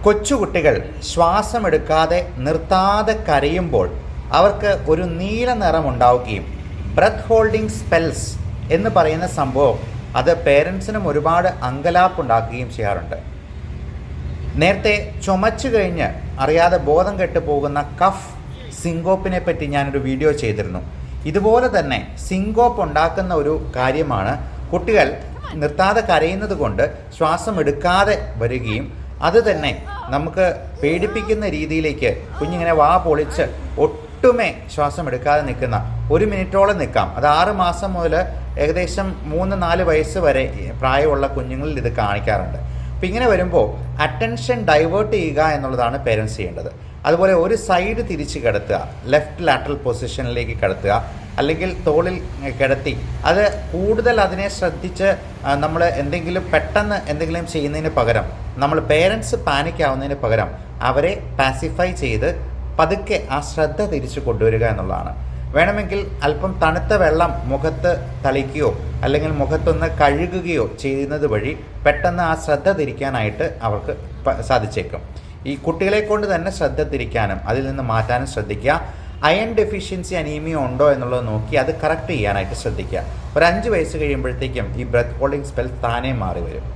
കൊച്ചുകുട്ടികൾ ശ്വാസമെടുക്കാതെ നിർത്താതെ കരയുമ്പോൾ അവർക്ക് ഒരു നീല നിറം ഉണ്ടാവുകയും ബ്രത്ത് ഹോൾഡിംഗ് സ്പെൽസ് എന്ന് പറയുന്ന സംഭവം അത് പേരൻസിനും ഒരുപാട് അങ്കലാപ്പുണ്ടാക്കുകയും ചെയ്യാറുണ്ട്. നേരത്തെ ചുമച്ചു കഴിഞ്ഞ് അറിയാതെ ബോധം കെട്ട് പോകുന്ന കഫ് സിങ്കോപ്പിനെ പറ്റി ഞാനൊരു വീഡിയോ ചെയ്തിരുന്നു. ഇതുപോലെ തന്നെ സിങ്കോപ്പ് ഉണ്ടാക്കുന്ന ഒരു കാര്യമാണ് കുട്ടികൾ നിർത്താതെ കരയുന്നത് കൊണ്ട് ശ്വാസം എടുക്കാതെ വരികയും അത് തന്നെ നമുക്ക് പേടിപ്പിക്കുന്ന രീതിയിലേക്ക് കുഞ്ഞിങ്ങനെ വാ പൊളിച്ച് ഒട്ടുമേ ശ്വാസം എടുക്കാതെ നിൽക്കുന്ന 1 മിനിറ്റോളം നിൽക്കാം. അത് 6 മാസം മുതൽ ഏകദേശം 3-4 വയസ്സ് വരെ പ്രായമുള്ള കുഞ്ഞുങ്ങളിൽ ഇത് കാണിക്കാറുണ്ട്. അപ്പം ഇങ്ങനെ വരുമ്പോൾ അറ്റൻഷൻ ഡൈവേർട്ട് ചെയ്യുക എന്നുള്ളതാണ് പേരൻസ് ചെയ്യേണ്ടത്. അതുപോലെ ഒരു സൈഡ് തിരിച്ച് കിടത്തുക, ലെഫ്റ്റ് ലാറ്ററൽ പൊസിഷനിലേക്ക് കിടത്തുക, അല്ലെങ്കിൽ തോളിൽ കിടത്തി അത് കൂടുതൽ അതിനെ ശ്രദ്ധിച്ച് നമ്മൾ പെട്ടെന്ന് എന്തെങ്കിലും ചെയ്യുന്നതിന് പകരം നമ്മൾ പേരൻസ് പാനിക് ആവുന്നതിന് പകരം അവരെ പാസിഫൈ ചെയ്ത് പതുക്കെ ആ ശ്രദ്ധ തിരിച്ചു കൊണ്ടുവരിക എന്നുള്ളതാണ്. വേണമെങ്കിൽ അല്പം തണുത്ത വെള്ളം മുഖത്ത് തളിക്കുകയോ അല്ലെങ്കിൽ മുഖത്തൊന്ന് കഴുകുകയോ ചെയ്യുന്നത് വഴി പെട്ടെന്ന് ആ ശ്രദ്ധ തിരിക്കാനായിട്ട് അവർക്ക് സാധിച്ചേക്കും. ഈ കുട്ടികളെ കൊണ്ട് തന്നെ ശ്രദ്ധ തിരിക്കാനും അതിൽ നിന്ന് മാറ്റാനും ശ്രദ്ധിക്കുക. അയൺ ഡെഫിഷ്യൻസി അനീമിയ ഉണ്ടോ എന്നുള്ളത് നോക്കി അത് കറക്റ്റ് ചെയ്യാനായിട്ട് ശ്രദ്ധിക്കുക. ഒരു 5 വയസ്സ് കഴിയുമ്പോഴത്തേക്കും ഈ ബ്രത്ത് ഹോൾഡിംഗ് സ്പെൽ താനേ മാറി വരും.